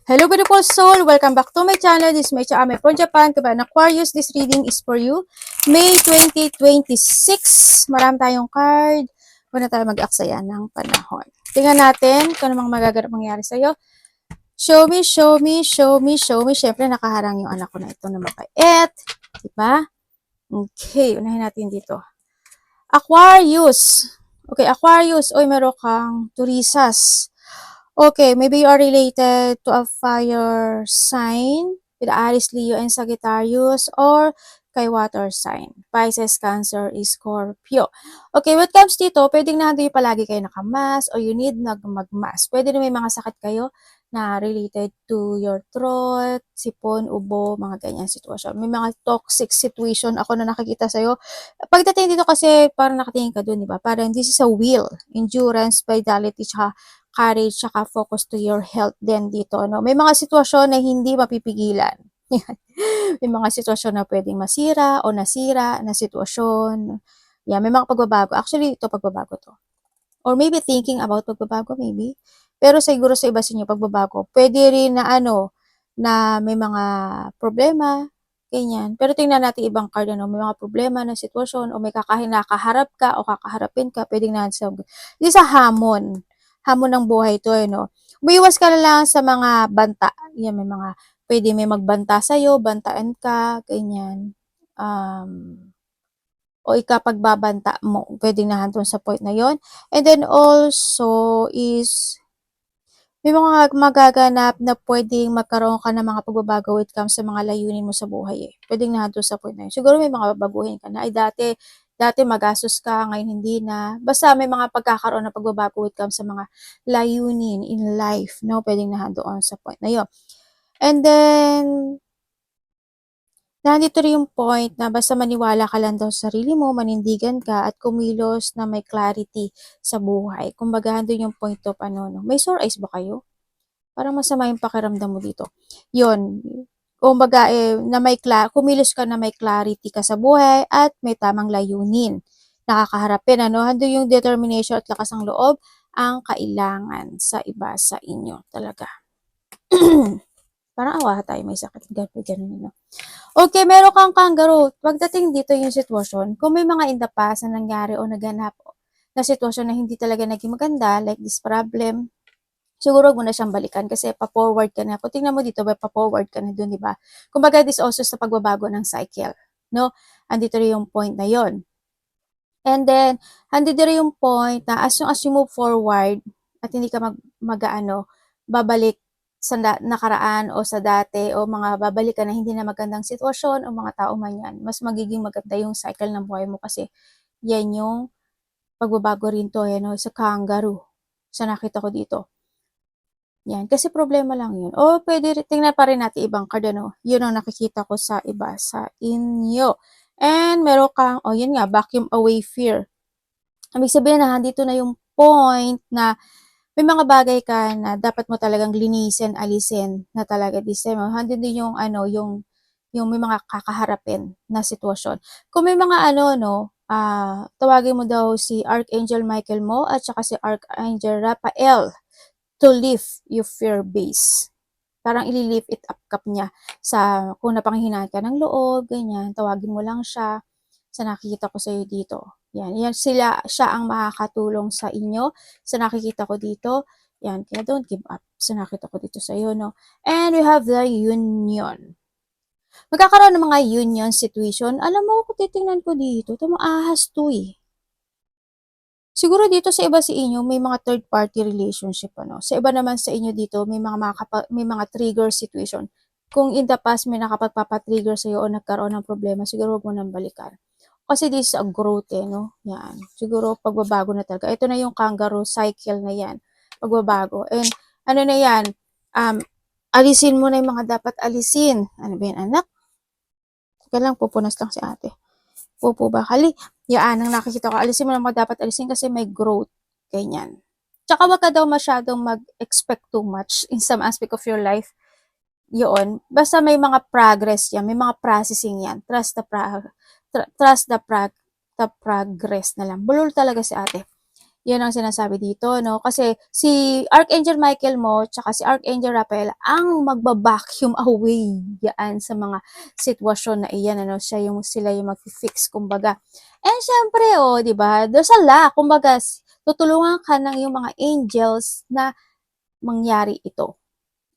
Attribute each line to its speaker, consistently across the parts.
Speaker 1: Hello beautiful soul! Welcome back to my channel. This is my channel from Japan. Kabayan Aquarius, this reading is for you. May 2026. Marami tayong card. Muna tayo mag-aksaya ng panahon. Tingnan natin kung anong magaganap mangyari sa'yo. Show me, show me, show me, show me. Siyempre, nakaharang yung anak ko na ito na mabait. Diba? Okay, unahin natin dito. Aquarius. Okay, Aquarius. Oy, meron kang turisas. Okay, maybe you are related to a fire sign with Aries, Leo, and Sagittarius, or kay water sign. Pisces, Cancer, Scorpio. Okay, what comes dito, pwedeng nandun yung palagi kayo nakamask or you need magmask. Pwede na may mga sakit kayo na related to your throat, sipon, ubo, mga ganyan sitwasyon. May mga toxic situation ako na nakikita sa'yo. Pagdating dito kasi, parang nakatingin ka dun, di ba? Parang this is a will, endurance, vitality, tsaka courage, tsaka focus to your health din dito. No? May mga sitwasyon na hindi mapipigilan. May mga sitwasyon na pwedeng masira o nasira na sitwasyon. Yeah, may mga pagbabago. Actually, ito pagbabago to. Or maybe thinking about pagbabago, maybe. Pero siguro sa iba sa inyo, pagbabago. Pwede rin na na may mga problema, ganyan. Pero tingnan natin ibang card, may mga problema na sitwasyon, o may nakaharap ka o kakaharapin ka, pwedeng na sa, hindi sa hamon ng buhay to, Umiwas ka na lang sa mga banta. Yan, pwede may magbanta sa'yo, bantaan ka, ganyan. O ikapagbabanta mo, pwedeng nandun sa point na yon. And then also is, may mga magaganap na pwedeng magkaroon ka ng mga pagbabago when it comes sa mga layunin mo sa buhay eh. Pwedeng nandun sa point na yun. Siguro may mga babaguhin ka na. Ay dati magastos ka, ngayon hindi na. Basta may mga pagkakaroon ng pagbabago when it comes sa mga layunin in life, no? Pwedeng nandoon sa point na yun. And then, nandito rin yung point na basta maniwala ka lang daw sa sarili mo, manindigan ka, at kumilos na may clarity sa buhay. Kumbaga, doon yung point of no? May sore eyes ba kayo? Parang masama yung pakiramdam mo dito. Yun. Kumbaga, kumilos ka na may clarity ka sa buhay at may tamang layunin. Nakakaharapin, Hando yung determination at lakas ng loob ang kailangan sa iba sa inyo talaga. Parang awa tayo, may sakit. Ganun. Okay, meron kang kangaroo. Pagdating dito yung sitwasyon, kung may mga in the past na nangyari o naganap na sitwasyon na hindi talaga naging maganda, like this problem, siguro mo na siyang balikan kasi pa-forward ka na. Kung tingnan mo dito, pa-forward ka na dun, di ba? Kumbaga, this also sa pagbabago ng cycle, no? Andito rin yung point na yon. And then, andito rin yung point na as you move forward at hindi ka babalik sa nakaraan o sa dati o mga babalik ka na hindi na magandang sitwasyon o mga tao man yan, mas magiging maganda yung cycle ng buhay mo kasi yan yung pagbabago rin to, sa kangaroo. Sa nakita ko dito. Yan, kasi problema lang yun. O pwede tingnan pa rin natin ibang card, Yun ang nakikita ko sa iba sa inyo. And meron kang, yun nga, vacuum away fear. Ibig sabihin na, dito na yung point na may mga bagay ka na dapat mo talagang linisin, alisin na talaga this time. Handin din yung, yung may mga kakaharapin na sitwasyon. Kung may mga tawagin mo daw si Archangel Michael mo at saka si Archangel Raphael to lift your fear base. Parang ili-lift it up cup niya sa kung napanghinaan ka ng loob, ganyan, tawagin mo lang siya sa nakikita ko sa iyo dito. Yan siya ang makakatulong sa inyo sa nakikita ko dito. Yan, kaya don't give up sa nakita ko dito sa iyo, no? And we have the union. Magkakaroon ng mga union situation. Alam mo, kung titingnan ko dito, ito ahas to eh. Siguro dito sa iba sa inyo, may mga third party relationship, Sa iba naman sa inyo dito, may mga trigger situation. Kung in the past may nakapagpapatrigger sa iyo o nagkaroon ng problema, siguro wag mo nang balikan. Kasi this is a growth, no? Yan. Siguro pagbabago na talaga. Ito na yung kangaroo cycle na yan. Pagbabago. And ano na yan? Alisin mo na yung mga dapat alisin. Ano ba yan, anak? Teka lang, pupunas lang si ate. Pupo ba? Yan, ang nakikita ko, alisin mo lang mga dapat alisin kasi may growth. Ganyan. Tsaka wag ka daw masyadong mag-expect too much in some aspect of your life. Yun. Basta may mga progress yan, may mga processing yan. Trust the progress na lang. Bulol talaga si ate. Yan ang sinasabi dito, no? Kasi si Archangel Michael mo, tsaka si Archangel Raphael, ang magba-vacuum away yan sa mga sitwasyon na iyan, ano? Sila yung mag-fix, kumbaga. And syempre, oh, di ba? There's a lot, kumbaga, tutulungan ka ng yung mga angels na mangyari ito.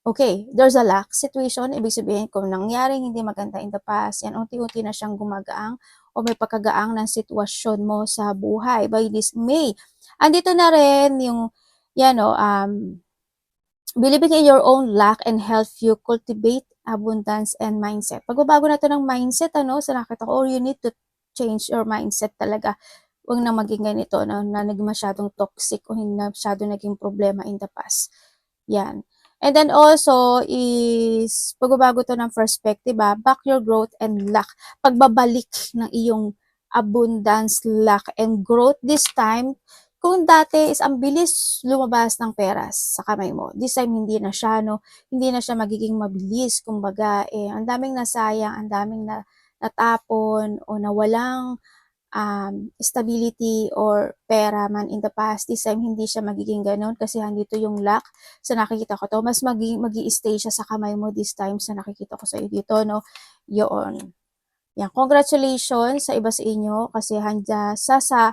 Speaker 1: Okay, there's a lack situation. Ibig sabihin, kung nangyaring hindi maganda in the past, yan, unti-unti na siyang gumagaang o may pagkagaang ng sitwasyon mo sa buhay by this May. Andito na rin yung, yan o, believing in your own luck and help you cultivate abundance and mindset. Pagbabago na to ng mindset, ano, sa nakita ko, or you need to change your mindset talaga. Huwag na maging ganito, na naging masyadong toxic o hindi na masyadong naging problema in the past. Yan. And then also is pagbabago to ng perspective, back your growth and luck. Pagbabalik ng iyong abundance, luck, and growth this time. Kung dati is ang bilis lumabas ng pera sa kamay mo, this time hindi na siya, no? Hindi na siya magiging mabilis. Kumbaga, ang daming nasayang, ang daming natapon o nawalang stability or pera man in the past. This time, hindi siya magiging ganun kasi andito yung luck. Sa nakikita ko to, mas magi-stay siya sa kamay mo this time sa nakikita ko sa iyo dito, no? Yun. Yan. Congratulations sa iba sa inyo kasi handa sa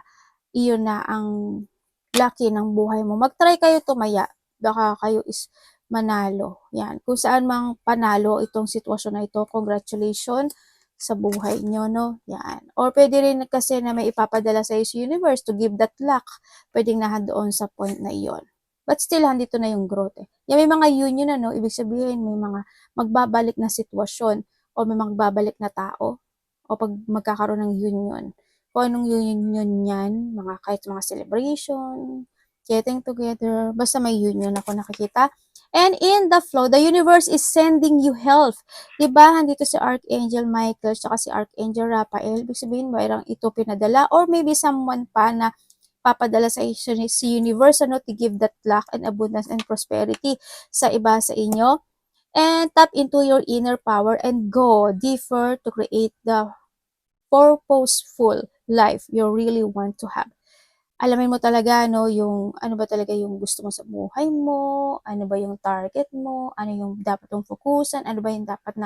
Speaker 1: iyo na ang lucky ng buhay mo. Mag-try kayo tumaya. Baka kayo is manalo. Yan. Kung saan mang panalo itong sitwasyon na ito, congratulations sa buhay nyo, no? Yan. Or pwede rin kasi na may ipapadala sa iyo sa universe to give that luck. Pwedeng doon sa point na iyon. But still, handito na yung growth eh. Yan, may mga union na, no? Ibig sabihin, may mga magbabalik na sitwasyon o may magbabalik na tao o pag magkakaroon ng union. Kung anong union yan, kahit mga celebration, getting together, basta may union ako nakikita. And in the flow, the universe is sending you health. Diba? Handito si Archangel Michael tsaka si Archangel Raphael. Ibig sabihin, mayroong ito pinadala or maybe someone pa na papadala sa universe, ano, to give that luck and abundance and prosperity sa iba sa inyo. And tap into your inner power and go deeper to create the purposeful life you really want to have. Alamin mo talaga, no, yung ano ba talaga yung gusto mo sa buhay mo, ano ba yung target mo, ano yung dapat mong fokusan, ano ba yung dapat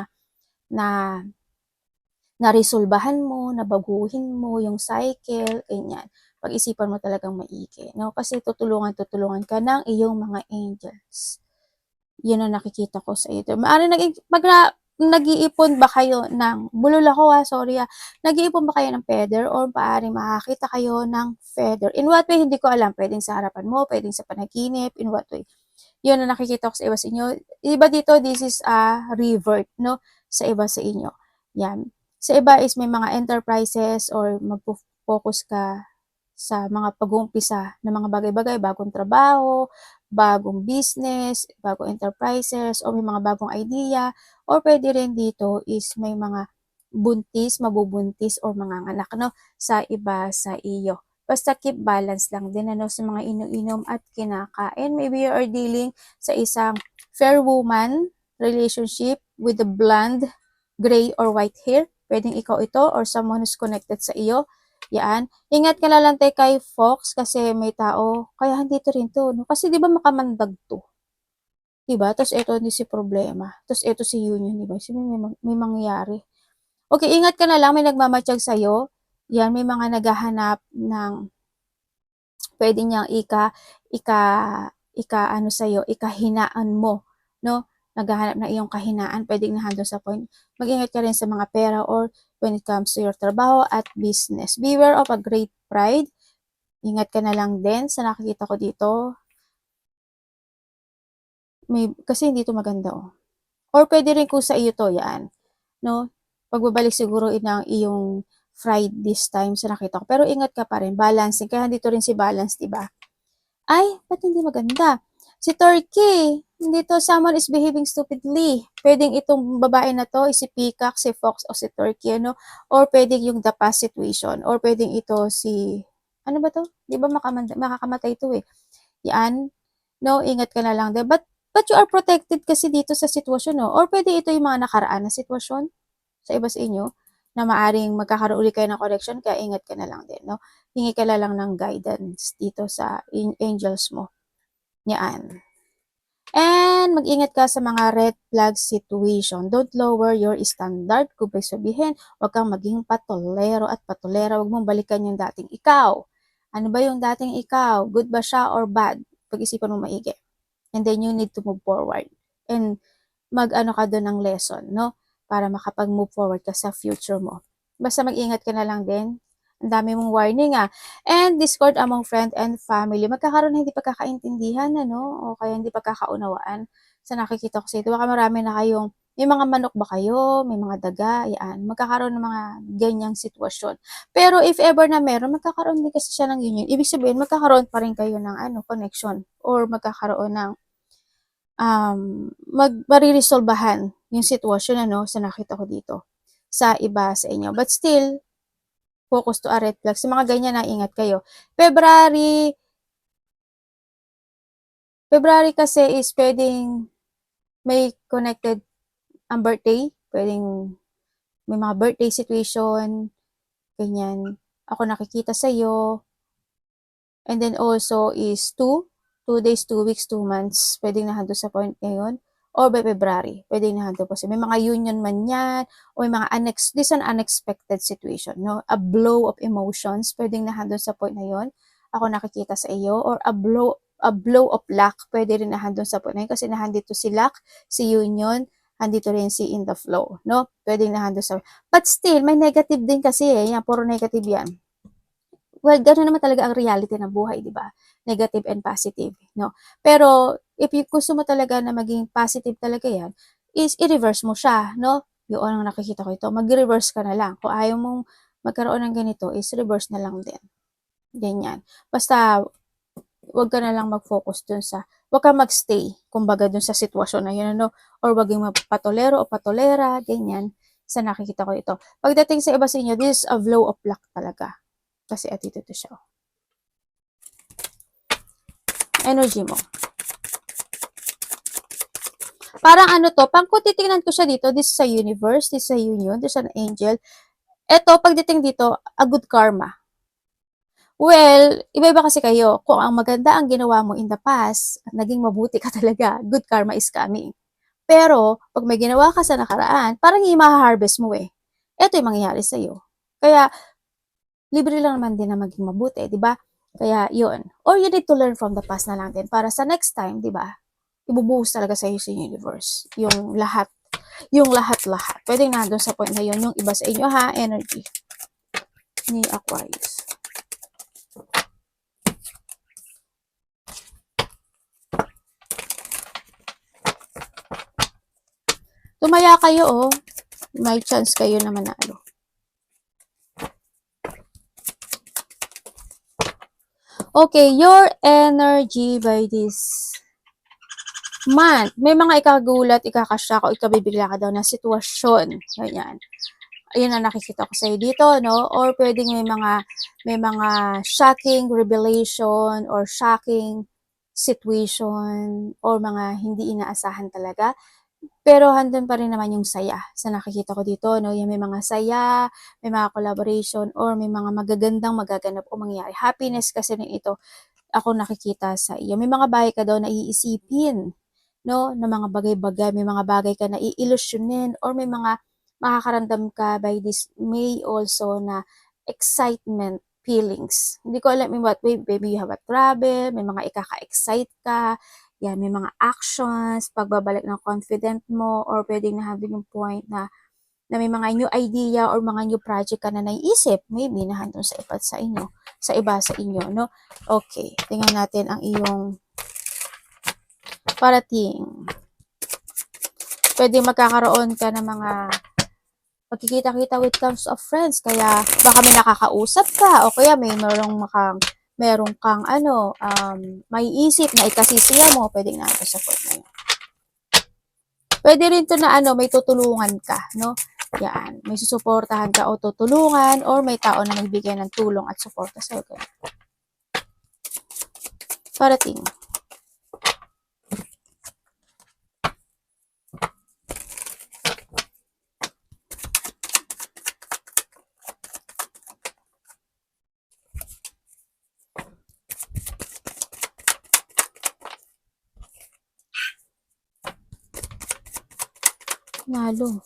Speaker 1: na naresolbahan mo, nabaguhin mo yung cycle, ganyan. Pag-isipan mo talagang maigi, no? Kasi tutulungan ka ng iyong mga angels. Yun ang nakikita ko sa ito. Maaaring nag-iipon ba kayo ng, bulol ako sorry nag-iipon ba kayo ng feather or maaaring makakita kayo ng feather? In what way, hindi ko alam. Pwedeng sa harapan mo, pwedeng sa panaginip, in what way. Yun ang nakikita ko sa iba sa inyo. Iba dito, this is a revert, no? Sa iba sa inyo. Yan. Sa iba is may mga enterprises or mag-focus ka sa mga pag-uumpisa ng mga bagay-bagay, bagong trabaho, bagong business, bagong enterprises, o may mga bagong idea, or pwede rin dito is may mga buntis, mabubuntis, or mga anak, no, sa iba sa iyo. Basta keep balance lang din, ano, sa mga inom-inom at kinakain. Maybe you are dealing sa isang fair woman relationship with a blonde, gray, or white hair. Pwedeng ikaw ito or someone who's connected sa iyo. Yan. Ingat ka na lang tayo kay Fox kasi may tao, kaya dito rin to, no? Kasi di ba makamandag to? Diba? Tapos ito hindi si problema. Tapos ito si Union, diba? So, may mangyayari. Okay, ingat ka na lang, may nagmamatsyag sa'yo. Yan, may mga naghahanap ng pwede niyang ano sa'yo, ikahinaan mo, no? Naghahanap ng iyong kahinaan, pwedeng nandun sa point. Mag-ingat ka rin sa mga pera or when it comes to your trabaho at business. Beware of a great pride. Ingat ka na lang din sa nakikita ko dito. Kasi hindi to maganda, oh. Or pwede rin kung sa iyo to, yan. No? Pagbabalik siguro ng iyong fried this time sa nakita ko. Pero ingat ka pa rin, balancing. Kaya dito rin si balance, diba? Ay, ba't hindi maganda? Si Turkey, dito someone is behaving stupidly. Pwedeng itong babae na to, si Peacock, si Fox, o si Turkey, ano? Or pwedeng yung the past situation. Or pwedeng ito si, ano ba to? Di ba makakamatay ito eh. Yan. No, ingat ka na lang. But you are protected kasi dito sa sitwasyon, no? Or pwede ito yung mga nakaraan na sitwasyon sa iba sa inyo. na maaring magkakaroon ulit kayo ng connection, kaya ingat ka na lang din, no? Hingi ka na lang ng guidance dito sa angels mo. Yan. And mag-ingat ka sa mga red flag situation. Don't lower your standard. Kung may sabihin, huwag kang maging patolero at patolera. Huwag mong balikan yung dating ikaw. Ano ba yung dating ikaw? Good ba siya or bad? Pag-isipan mo maigi. And then you need to move forward. And mag-ano ka doon ng lesson, no? Para makapag-move forward ka sa future mo. Basta mag-ingat ka na lang din. Ang dami mong warning And discord among friend and family. Magkakaroon na hindi pagkakaintindihan, ano? O kaya hindi pagkakaunawaan. Sa nakikita ko sa ito, baka marami na kayong, may mga manok ba kayo? May mga daga? Yan. Magkakaroon ng mga ganyang sitwasyon. Pero if ever na meron, magkakaroon din kasi siya ng union. Ibig sabihin, magkakaroon pa rin kayo ng connection. Or magkakaroon ng mariresolbahan yung sitwasyon sa nakita ko dito sa iba sa inyo. But still, focus to a red flag. Sa mga ganyan na ingat kayo. February kasi is pwedeng may connected ang birthday. Pwedeng may mga birthday situation. Ganyan. Ako nakikita sa iyo. And then also is 2 days, 2 weeks, 2 months. Pwedeng nahando sa point ngayon. Or by February, pwedeng nahando po siya. May mga union man yan, o may mga this an unexpected situation, no? A blow of emotions, pwedeng nahando sa point na yun. Ako nakikita sa iyo. Or a blow of luck, pwede rin nahando sa point na yun. Kasi nahandito si luck, si union, andito rin si in the flow, no? Pwedeng nahando sa. But still, may negative din kasi yan, puro negative yan. Well, gano'n naman talaga ang reality ng buhay, di ba? Negative and positive, no? Pero, if gusto mo talaga na maging positive talaga yan, is i-reverse mo siya, no? Yun ang nakikita ko ito. Mag-reverse ka na lang. Kung ayaw mong magkaroon ng ganito, is reverse na lang din. Ganyan. Basta, wag ka na lang mag-focus dun sa, wag ka mag-stay, kumbaga dun sa sitwasyon na yun, ano? Or wag yung patolero o patolera, ganyan. Sa nakikita ko ito. Pagdating sa iba sa inyo, this is a blow of luck talaga. Kasi atito to siya. Energy mo. Parang pang kung titingnan ko siya dito, this is a universe, this is a union, this is an angel. Ito, pagdating dito, a good karma. Well, iba-iba kasi kayo. Kung ang maganda ang ginawa mo in the past, at naging mabuti ka talaga, good karma is coming. Pero, pag may ginawa ka sa nakaraan, parang hindi maha-harvest mo Ito yung mangyayari sa'yo. Kaya, libre lang naman din na maging mabuti, di ba? Kaya, yun. Or you need to learn from the past na lang din para sa next time, di ba? Ibubuhos talaga sa iyo sa universe. Yung lahat. Yung lahat-lahat. Pwedeng nandun sa point na yun. Yung iba sa inyo, energy ni Aquarius. Tumaya kayo, may chance kayo na manalo. Okay, your energy by this month. May mga ikagulat, ikakasyak, o ikabibigla ka daw na sitwasyon. Ganyan. Ayun ang nakikita ko sa'yo dito, no? Or pwedeng may mga shocking revelation or shocking situation or mga hindi inaasahan talaga. Pero handun pa rin naman yung saya sa nakikita ko dito, no? Yung may mga saya, may mga collaboration, or may mga magaganang magaganap o mangyayari. Happiness kasi rin ito, ako nakikita sa iyo. May mga bagay ka daw na iisipin, no? Na mga bagay-bagay, may mga bagay ka na iilusyonin, or may mga makakaramdam ka by this may also na excitement feelings. Hindi ko alam in what way, maybe you have a travel, may mga ikaka-excite ka, yan, may mga actions, pagbabalik ng confident mo, or pwedeng nahabing yung point na may mga new idea or mga new project ka na naiisip, maybe nahandun sa iba sa inyo, no? Okay, tingnan natin ang iyong parating. Pwede magkakaroon ka ng mga pagkikita-kita with terms of friends, kaya baka may nakakausap ka, o kaya meron kang may isip na ikasisiya mo, pwedeng na sa point na yun. Pwede rin to na may tutulungan ka, no? Yan, may susuportahan ka o tutulungan, or may tao na nagbigay ng tulong at suporta sa'yo. Parating. Nalo.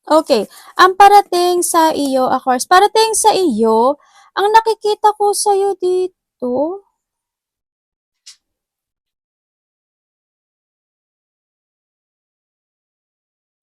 Speaker 1: Okay. Ang parating sa iyo, Aquarius, parating sa iyo, ang nakikita ko sa'yo dito,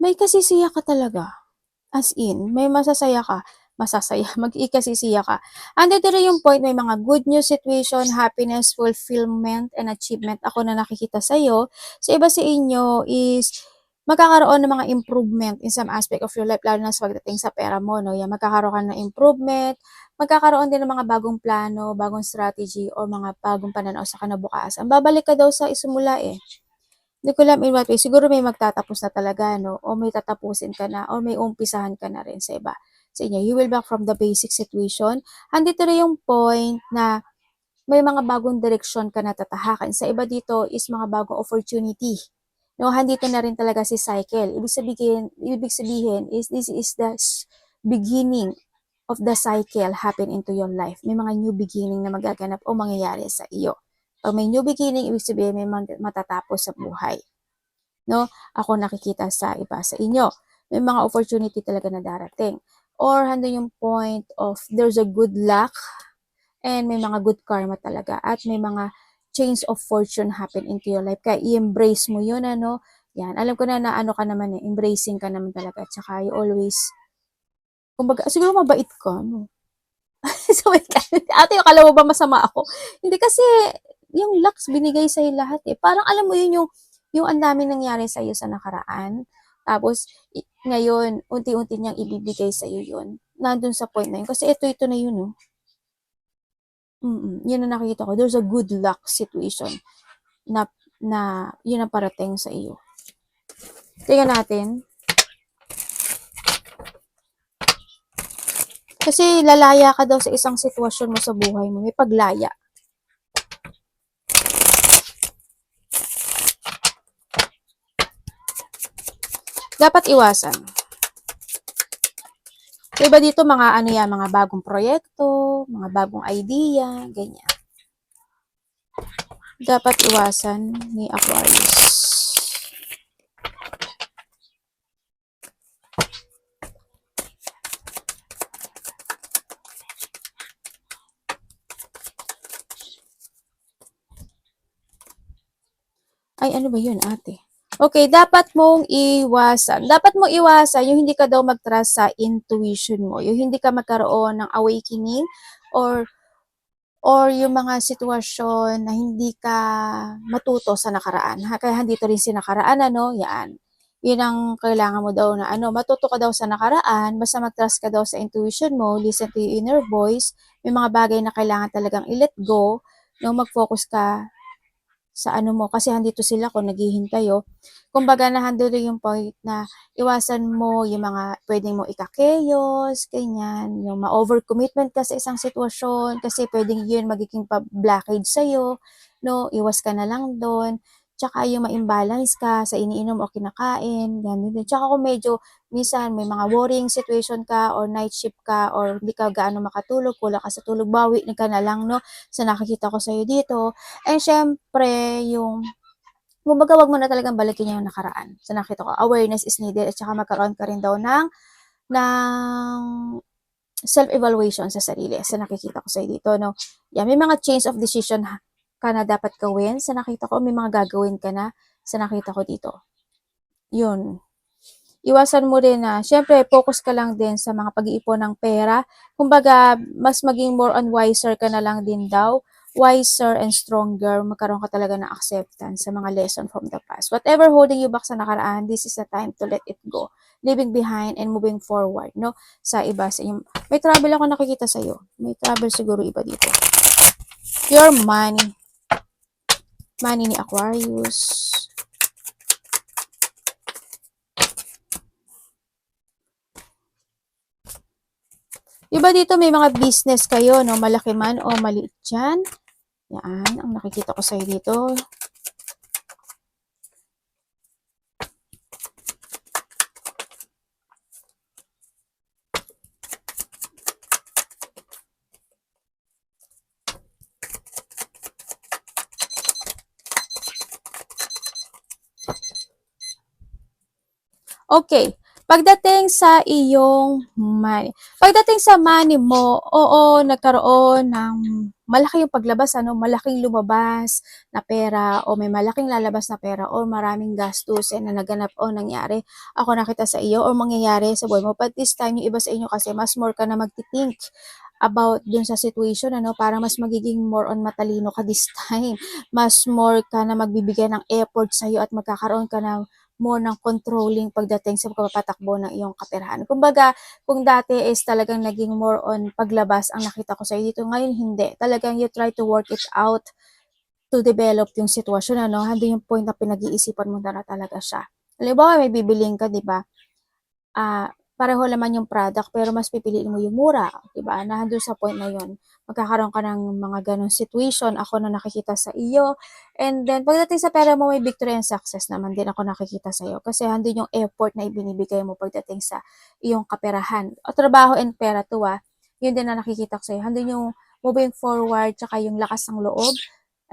Speaker 1: may kasisiya ka talaga. As in, may masasaya ka. Masasaya, mag-ikasisiya ka. Andito rin yung point, may mga good news situation, happiness, fulfillment, and achievement ako na nakikita sa'yo. Sa iba sa inyo is magkakaroon ng mga improvement in some aspect of your life, lalo na sa pagdating sa pera mo, no? Yan, magkakaroon ka ng improvement, magkakaroon din ng mga bagong plano, bagong strategy, or mga bagong pananaw sa kinabukasan. Babalik ka daw sa isimula eh. Hindi ko alam in what way. Siguro may magtatapos na talaga, no? O may tatapusin ka na, o may umpisahan ka na rin sa iba. Sa inyo, you will back from the basic situation. Andito rin yung point na may mga bagong direksyon ka na tatahakin. Sa iba dito is mga bagong opportunity. No, andito na rin talaga si cycle. Ibig sabihin is this is the beginning of the cycle happen into your life. May mga new beginning na magaganap o mangyayari sa iyo. Pag may new beginning, ibig sabihin may matatapos sa buhay. No? Ako nakikita sa iba sa inyo. May mga opportunity talaga na darating. Or hando yung point of there's a good luck and may mga good karma talaga at may mga change of fortune happen into your life. Kaya i-embrace mo yun, ano? Yan. Alam ko na ano ka naman eh. Embracing ka naman talaga. Tsaka you always, kumbaga, siguro mabait ka, no? So, wait ka. Ate, akala mo ba masama ako? Hindi kasi, yung lux binigay sa'yo lahat eh. Parang alam mo yun yung ang daming nangyari sa'yo sa nakaraan. Tapos, ngayon, unti-unti niyang ibibigay sa'yo yun. Nandun sa point na yun. Kasi ito na yun, oh. Yun ang nakikita ko. There's a good luck situation na yun ang parating sa iyo. Tingnan natin. Kasi lalaya ka daw sa isang sitwasyon mo sa buhay mo. May paglaya. Dapat iwasan. Diba dito mga ano yan, mga bagong proyekto, mga bagong idea, ganyan. Dapat iwasan ni Aquarius. Ay, ano ba yun, ate? Okay, dapat mong iwasan. Dapat mong iwasan yung hindi ka daw mag-trust sa intuition mo. Yung hindi ka magkaroon ng awakening or yung mga sitwasyon na hindi ka matuto sa nakaraan. Kaya dito rin si nakaraan, ano, yan. Yun ang kailangan mo daw na, ano, matuto ka daw sa nakaraan, basta mag-trust ka daw sa intuition mo, listen to your inner voice, may mga bagay na kailangan talagang i-let go, no, mag-focus ka sa ano mo, kasi andito sila kung naghihintay, oh. Kumbaga, nandun yung point na iwasan mo yung mga pwedeng mo ika-chaos, ganyan, yung ma-overcommitment ka sa isang sitwasyon, kasi pwedeng yun magiging blockage sa'yo, no, iwas ka na lang doon. Tsaka yung ma-imbalance ka sa iniinom o kinakain, ganyan din. Tsaka kung medyo, minsan may mga worrying situation ka or night shift ka or hindi ka gaano makatulog, kulang ka sa tulog, bawi ka na lang, no, sa nakikita ko sa'yo dito. And syempre, kumbaga wag mo na talagang balikin yung nakaraan. Sa nakita ko, awareness is needed at saka magkaroon ka rin daw ng self-evaluation sa sarili. Sa nakikita ko sa'yo dito, no? Yeah, may mga change of decision ka na dapat gawin. Sa nakita ko, may mga gagawin ka na sa nakita ko dito. Yun. Iwasan mo rin na, syempre, focus ka lang din sa mga pag-iipon ng pera. Kumbaga, mas maging more on wiser ka na lang din daw. Wiser and stronger, magkaroon ka talaga ng acceptance sa mga lesson from the past. Whatever holding you back sa nakaraan, this is the time to let it go. Leaving behind and moving forward, no? Sa iba, sa inyo. May trouble ako nakikita sa'yo. May trouble siguro iba dito. Your money. Money ni Aquarius. Diba dito may mga business kayo, no? Malaki man o maliit dyan. Yan, ang nakikita ko sa'yo dito. Okay, pagdating sa iyong money. Pagdating sa money mo, oo, nagkaroon ng malaki yung paglabas, ano, malaking lumabas na pera o may malaking lalabas na pera o maraming gastusin na naganap o nangyari. Ako nakita sa iyo o mangyayari sa buhay mo. But this time, yung iba sa inyo kasi mas more ka na magti-think about dun sa situation, ano, para mas magiging more on matalino ka this time. Mas more ka na magbibigay ng effort sa'yo at magkakaroon ka ng more ng controlling pagdating sa pagpapatakbo ng iyong kaperahan. Kumbaga, kung dati is talagang naging more on paglabas ang nakita ko sa dito, ngayon hindi. Talagang you try to work it out to develop yung sitwasyon, ano, hando yung point na pinag-iisipan mo na talaga siya. Halimbawa, may bibiling ka, di ba? Pareho naman yung product pero mas pipiliin mo yung mura, 'di ba? Nandun sa point na yun. Magkakaroon ka ng mga ganong situation, ako na nakikita sa iyo. And then pagdating sa pera mo, may victory and success naman din ako nakikita sa iyo kasi handun yung effort na ibinibigay mo pagdating sa iyong kaperahan. O trabaho and pera to, yun din na nakikita ko sa iyo. Handun yung moving forward tsaka yung lakas ng loob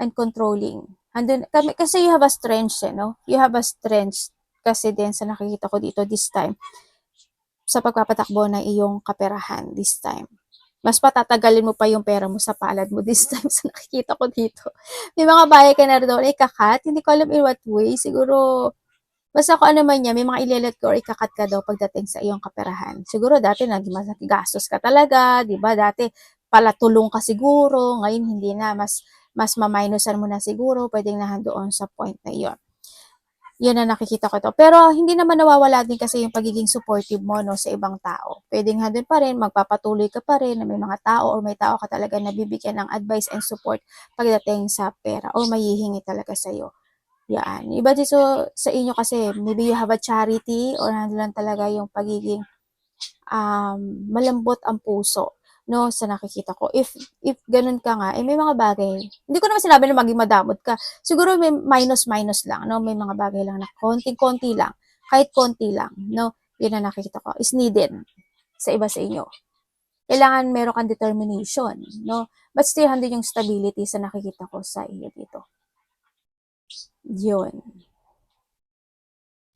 Speaker 1: and controlling. Handun kasi you have a strength, no? You have a strength kasi din sa nakikita ko dito this time sa pagpapatakbo ng iyong kaperahan this time. Mas patatagalin mo pa yung pera mo sa palad mo this time sa nakikita ko dito. May mga bagay ka na doon, ikakat, hindi ko alam in what way, siguro, basta kung ano man yan, may mga ilelet ko or ikakat ka daw pagdating sa iyong kaperahan. Siguro dati gastos ka talaga, di ba? Dati palatulong ka siguro, ngayon hindi na, mas maminusan mo na siguro, pwedeng nahandoon sa point na iyon. Yun ang nakikita ko 'to. Pero hindi naman nawawala din kasi yung pagiging supportive mo 'no, sa ibang tao. Puwedeng nandun pa rin, magpapatuloy ka pa rin na may mga tao or may tao ka talaga na bibigyan ng advice and support pagdating sa pera or manghihingi talaga sa'yo, 'yan. Iba dito sa inyo kasi maybe you have a charity or nandun lang talaga yung pagiging malambot ang puso, no, sa nakikita ko. If ganun ka nga, may mga bagay, hindi ko naman sinabi na maging madamot ka. Siguro may minus-minus lang, no, may mga bagay lang na konting-konti lang, kahit konti lang, no, yun ang nakikita ko, is needed sa iba sa inyo. Kailangan meron kang determination, no, but still, handun yung stability sa nakikita ko sa iyo dito. Yun.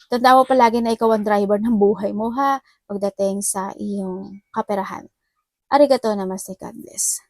Speaker 1: Tandaan mo palagi na ikaw ang driver ng buhay mo, ha, pagdating sa iyong kaperahan. Arigato namaste, God bless.